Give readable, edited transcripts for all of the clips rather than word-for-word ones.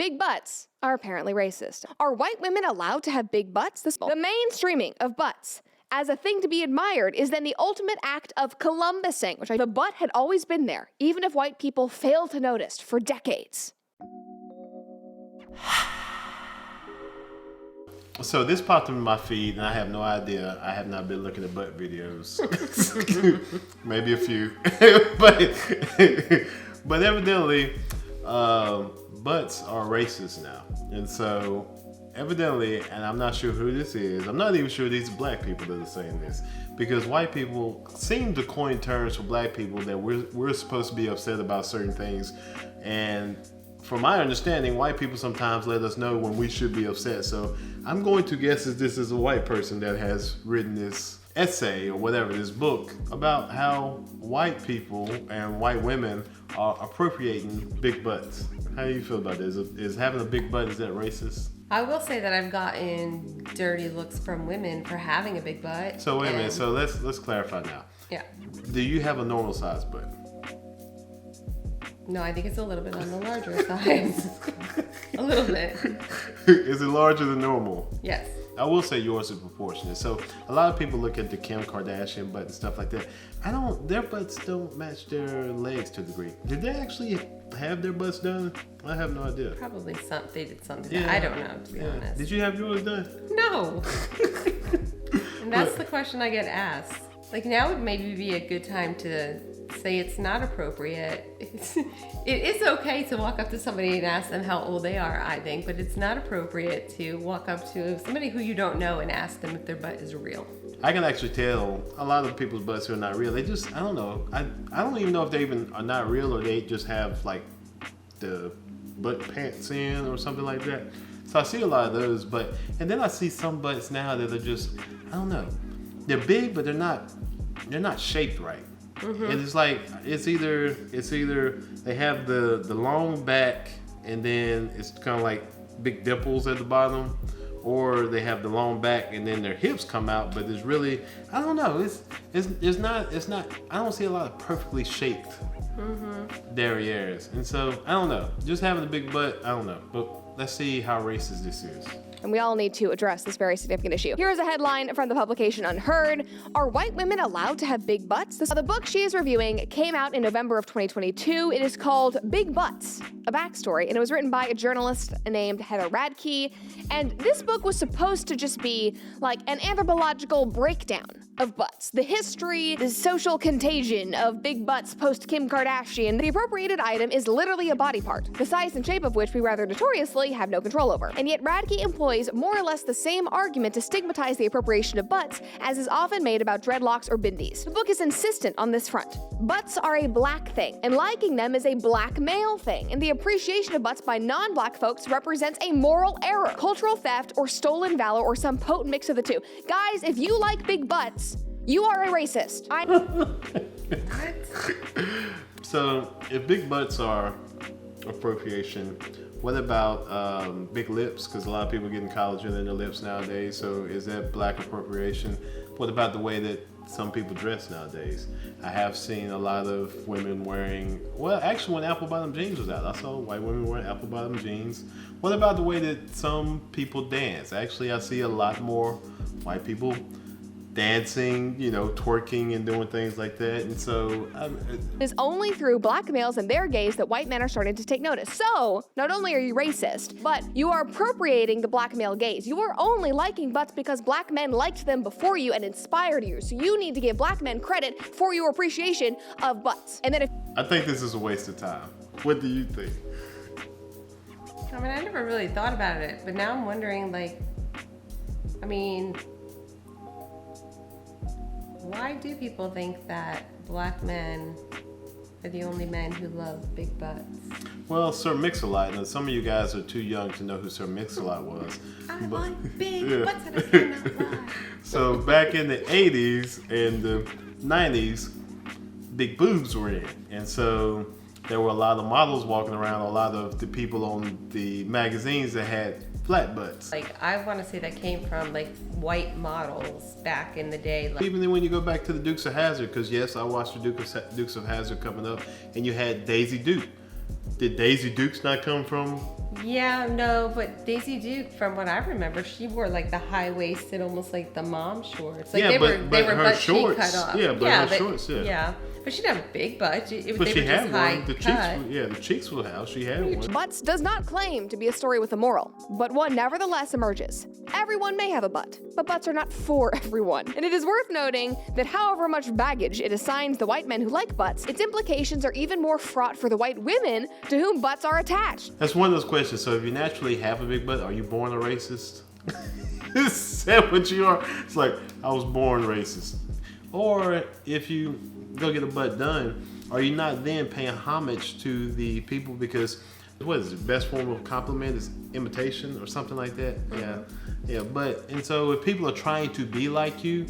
Big butts are apparently racist. Are white women allowed to have big butts? The mainstreaming of butts as a thing to be admired is then the ultimate act of Columbusing, the butt had always been there, even if white people failed to notice for decades. So this popped in my feed, and I have no idea. I have not been looking at butt videos. Maybe a few. but evidently, butts are racist now. And so, evidently, and I'm not sure who this is, I'm not even sure these black people that are saying this, because white people seem to coin terms for black people that we're supposed to be upset about certain things. And from my understanding, white people sometimes let us know when we should be upset. So I'm going to guess that this is a white person that has written this essay or whatever, this book, about how white people and white women are appropriating big butts. How do you feel about this? Is having a big butt, is that racist? I will say that I've gotten dirty looks from women for having a big butt. So wait a minute, so let's clarify now. Yeah. Do you have a normal size butt? No, I think it's a little bit on the larger side. A little bit. Is it larger than normal? Yes. I will say yours is proportionate. So a lot of people look at the Kim Kardashian butt and stuff like that. Their butts don't match their legs to a degree. Did they actually have their butts done? I have no idea. Probably they did something. Yeah. I don't know, to be honest. Did you have yours done? No. And that's the question I get asked. Like, now would maybe be a good time to say it's not appropriate. It is okay to walk up to somebody and ask them how old they are, I think, but it's not appropriate to walk up to somebody who you don't know and ask them if their butt is real. I can actually tell a lot of people's butts who are not real. They just, I don't know. I don't even know if they even are not real or they just have like the butt pants in or something like that. So I see a lot of those, and then I see some butts now that are just, I don't know. They're big, but they're not shaped right. Mm-hmm. And it's like it's either they have the long back and then it's kind of like big dimples at the bottom, or they have the long back and then their hips come out, but it's really, I don't know, it's not I don't see a lot of perfectly shaped derrieres. And so I don't know, just having a big butt, I don't know, but let's see how racist this is. And we all need to address this very significant issue. Here is a headline from the publication Unheard. Are white women allowed to have big butts? The book she is reviewing came out in November of 2022. It is called Big Butts, a Backstory, and it was written by a journalist named Heather Radke. And this book was supposed to just be like an anthropological breakdown of butts, the history, the social contagion of big butts post Kim Kardashian. The appropriated item is literally a body part, the size and shape of which we rather notoriously have no control over. And yet Radke employs more or less the same argument to stigmatize the appropriation of butts as is often made about dreadlocks or bindies. The book is insistent on this front. Butts are a black thing, and liking them is a black male thing, and the appreciation of butts by non-black folks represents a moral error, cultural theft, or stolen valor, or some potent mix of the two. Guys, if you like big butts, you are a racist. So, if big butts are appropriation, what about big lips? Because a lot of people getting collagen in their lips nowadays. So, is that black appropriation? What about the way that some people dress nowadays? I have seen a lot of women wearing, well, actually when apple bottom jeans was out, I saw white women wearing apple bottom jeans. What about the way that some people dance? Actually, I see a lot more white people dancing, twerking and doing things like that. And so it is only through black males and their gaze that white men are starting to take notice. So not only are you racist, but you are appropriating the black male gaze. You are only liking butts because black men liked them before you and inspired you. So you need to give black men credit for your appreciation of butts. And then I think this is a waste of time. What do you think? I mean, I never really thought about it, but now I'm wondering, why do people think that black men are the only men who love big butts? Well, Sir Mix-a-Lot, and some of you guys are too young to know who Sir Mix-a-Lot was. I want big butts and I cannot lie. So back in the 80s and the 90s, big boobs were in. And so there were a lot of models walking around, a lot of the people on the magazines that had flat butts. I want to say that came from white models back in the day. Even then when you go back to the Dukes of Hazzard, because yes, I watched the Dukes of Hazzard coming up, and you had Daisy Duke. Did Daisy Dukes not come from Yeah, no, but Daisy Duke, from what I remember, she wore like the high-waisted, almost like the mom shorts. Like Yeah, they but were her butt cheek shorts- cut off. yeah, but her shorts, yeah. Yeah, but she didn't have a big butt. They But were she just had high one. The cut. cheeks, the cheeks were out. She had one. Butts does not claim to be a story with a moral, but one nevertheless emerges. Everyone may have a butt, but butts are not for everyone. And it is worth noting that however much baggage it assigns the white men who like butts, its implications are even more fraught for the white women to whom butts are attached. That's one of those questions. So if you naturally have a big butt, are you born a racist? Is that what you are? It's like, I was born racist. Or if you go get a butt done, are you not then paying homage to the people because, what is it, best form of compliment is imitation or something like that? Yeah. But, and so if people are trying to be like you,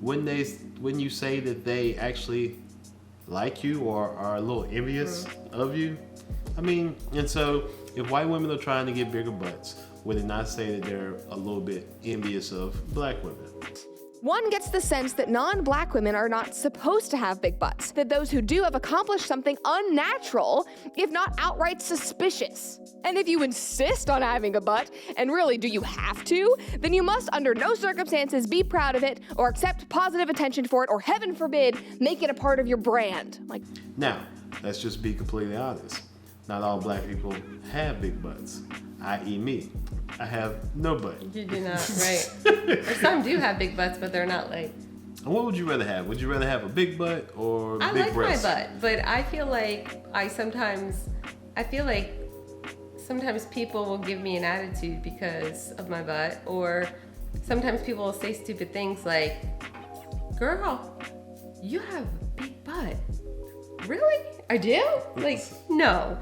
wouldn't you say that they actually like you or are a little envious of you? I mean, and so if white women are trying to get bigger butts, would it not say that they're a little bit envious of black women? One gets the sense that non-black women are not supposed to have big butts, that those who do have accomplished something unnatural, if not outright suspicious. And if you insist on having a butt, and really do you have to, then you must under no circumstances be proud of it or accept positive attention for it or heaven forbid, make it a part of your brand. Now, let's just be completely honest. Not all black people have big butts, i.e. me. I have no butt. You do not, right? Or some do have big butts, but they're not like. And what would you rather have? Would you rather have a big butt or big breasts? I like my butt, but I feel like sometimes people will give me an attitude because of my butt, or sometimes people will say stupid things like, "Girl, you have a big butt." Really? I do? Like, no.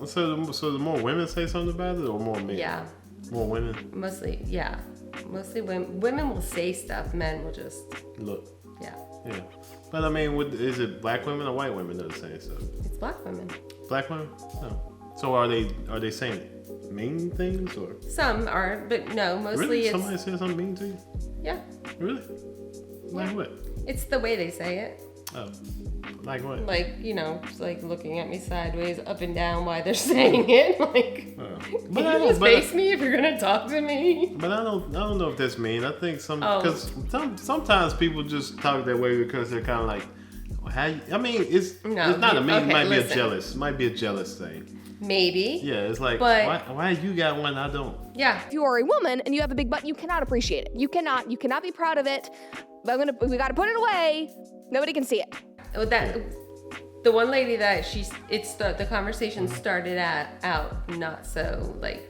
So the more women say something about it, or more men? Yeah. More women? Mostly, yeah. Mostly women. Women will say stuff. Men will just look. Yeah. Yeah. But I mean, is it black women or white women that are saying stuff? It's black women. Black women? No. So are they saying mean things or? Some are, but no. Mostly really? it's. Somebody said something mean to you? Yeah. Really? Like what? It's the way they say it. Oh. Like what? Like, just like looking at me sideways, up and down while they're saying it. Like, but can you just face me if you're gonna talk to me? But I don't know if that's mean. I think sometimes people just talk that way because they're kind of like, it's not a mean. Okay, it might be a jealous. It might be a jealous thing. Maybe. Yeah, it's like, but, why you got one, I don't. Yeah. If you are a woman and you have a big butt, you cannot appreciate it. You cannot be proud of it. We gotta put it away. Nobody can see it. The one lady that the conversation started out not so good,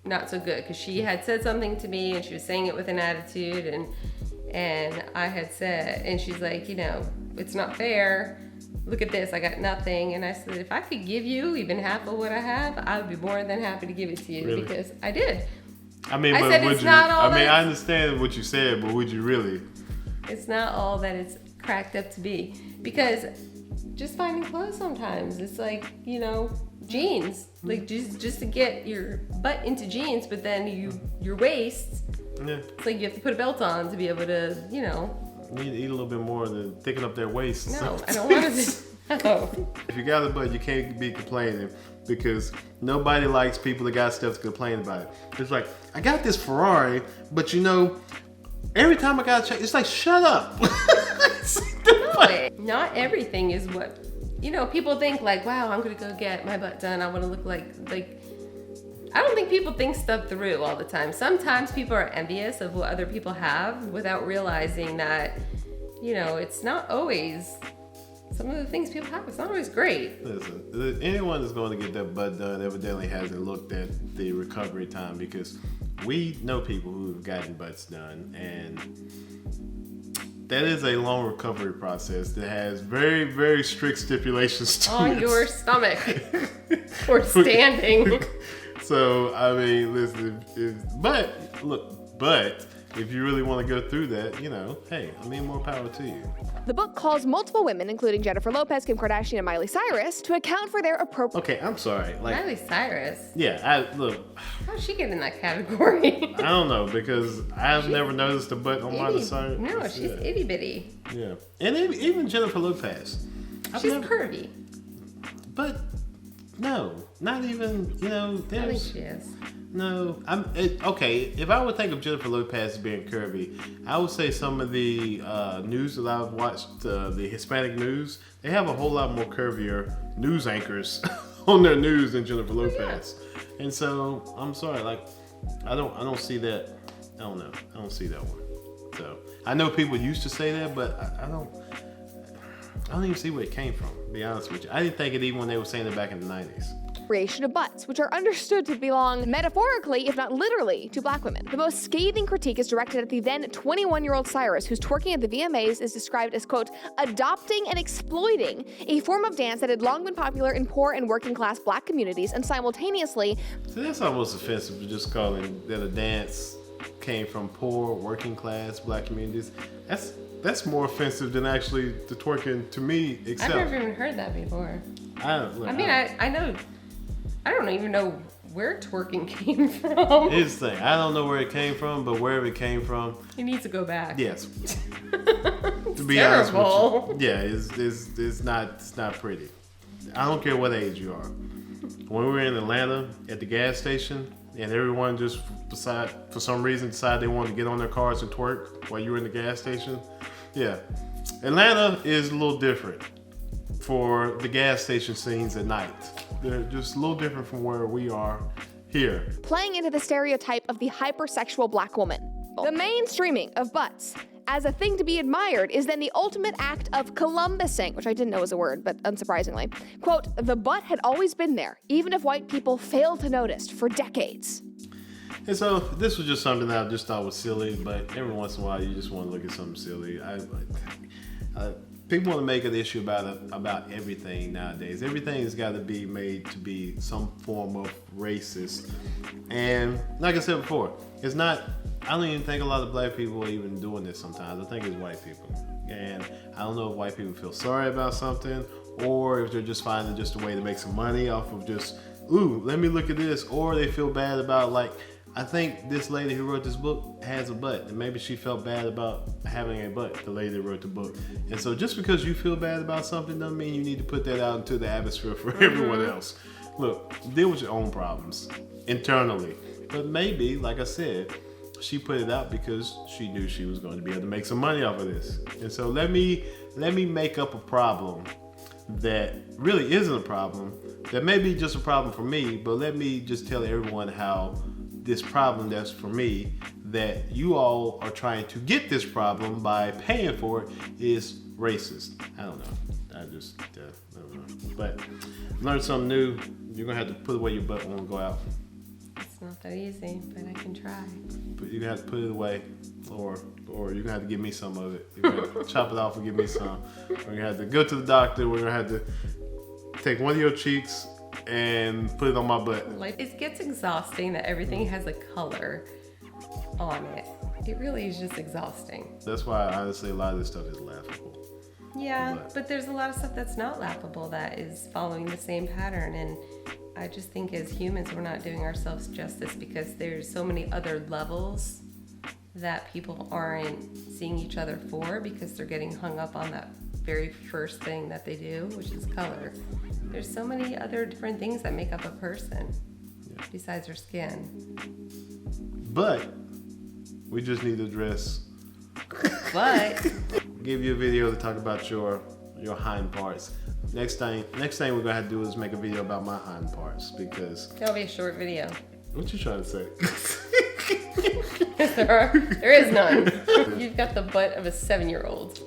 because she had said something to me and she was saying it with an attitude, and I had said, and she's like, it's not fair. Look at this, I got nothing. And I said, if I could give you even half of what I have, I would be more than happy to give it to you. Really? Because I did. I mean, but would you? I understand what you said, but would you really? It's not all that it's cracked up to be, because just finding clothes sometimes, it's like, jeans, like just to get your butt into jeans, but then your waist, it's like you have to put a belt on to be able to, You need to eat a little bit more than thicken up their waist. No, I don't want to. No. If you got a butt, you can't be complaining, because nobody likes people that got stuff to complain about it. It's like, I got this Ferrari, but every time I gotta check, it's like, shut up. No, not everything is what, people think like, wow, I'm gonna go get my butt done. I want to look like, I don't think people think stuff through all the time. Sometimes people are envious of what other people have without realizing that, it's not always, some of the things people have, it's not always great. Listen, anyone that's going to get their butt done evidently hasn't looked at the recovery time, because we know people who've gotten butts done, and that is a long recovery process that has very, very strict stipulations to on your stomach or standing. So, I mean, listen, but if you really want to go through that, hey, more power to you. The book calls multiple women, including Jennifer Lopez, Kim Kardashian, and Miley Cyrus, to account for their appropriate. Okay, I'm sorry. Miley Cyrus? Yeah, how'd she get in that category? I don't know, because I've never noticed a butt on Miley Cyrus. No, she's itty bitty. Yeah, and even Jennifer Lopez. She's curvy. But No, not even. You know, I think there's she is. no. Okay. If I would think of Jennifer Lopez as being curvy, I would say some of the news that I've watched, the Hispanic news, they have a whole lot more curvier news anchors on their news than Jennifer Lopez. And so I'm sorry, like I don't see that. I don't know. I don't see that one. So I know people used to say that, but I don't even see where it came from, to be honest with you. I didn't think it even when they were saying it back in the 90s. Creation of butts, which are understood to belong metaphorically, if not literally, to black women. The most scathing critique is directed at the then 21-year-old Cyrus, whose twerking at the VMAs is described as, quote, adopting and exploiting a form of dance that had long been popular in poor and working class black communities, and simultaneously... So that's almost offensive to just calling that a dance came from poor, working class black communities. That's more offensive than actually the twerking to me itself. I've never even heard that before. I know. I don't even know where twerking came from. Here's the thing. I don't know where it came from, but wherever it came from, It needs to go back. yes. It's To be honest terrible. with you, yeah, it's not pretty. I don't care what age you are. When we were in Atlanta at the gas station, and everyone just for some reason decided they wanted to get on their cars and twerk while you were in the gas station. Yeah, Atlanta is a little different for the gas station scenes at night. They're just a little different from where we are here. playing into the stereotype of the hypersexual black woman. The mainstreaming of butts as a thing to be admired is then the ultimate act of Columbusing, which I didn't know was a word, but unsurprisingly. Quote, the butt had always been there, even if white people failed to notice for decades. And so this was just something that I just thought was silly, but every once in a while you just want to look at something silly. People want to make an issue about everything nowadays. Everything has got to be made to be some form of racist. And like I said before, it's not, I don't even think a lot of black people are even doing this sometimes. I think it's white people. And I don't know if white people feel sorry about something or if they're just finding just a way to make some money off of just, ooh, let me look at this. Or they feel bad about, like, I think this lady who wrote this book has a butt, and maybe she felt bad about having a butt, the lady that wrote the book. And so just because you feel bad about something doesn't mean you need to put that out into the atmosphere for everyone else. Look, deal with your own problems internally. But maybe, like I said, she put it out because she knew she was going to be able to make some money off of this. And so let me make up a problem that really isn't a problem, that may be just a problem for me, but let me just tell everyone how this problem that's for me, that you all are trying to get this problem by paying for it, is racist. I don't know. I don't know. But learn something new. You're gonna have to put away your butt when we go out. It's not that easy, but I can try. But you're gonna have to put it away, or you're gonna have to give me some of it. You're gonna have to chop it off and give me some. We're gonna have to go to the doctor. We're gonna have to take one of your cheeks and put it on my butt. Like, it gets exhausting that everything has a color on it. It really is just exhausting. That's why honestly a lot of this stuff is laughable. Yeah, but there's a lot of stuff that's not laughable that is following the same pattern, and I just think as humans we're not doing ourselves justice because there's so many other levels that people aren't seeing each other for because they're getting hung up on that very first thing that they do, which is color. There's so many other different things that make up a person besides their skin. But we just need to address. But Give you a video to talk about your hind parts. Next thing we're gonna have to do is make a video about my hind parts because that'll be a short video. what you trying to say? There is none. You've got the butt of a 7-year-old.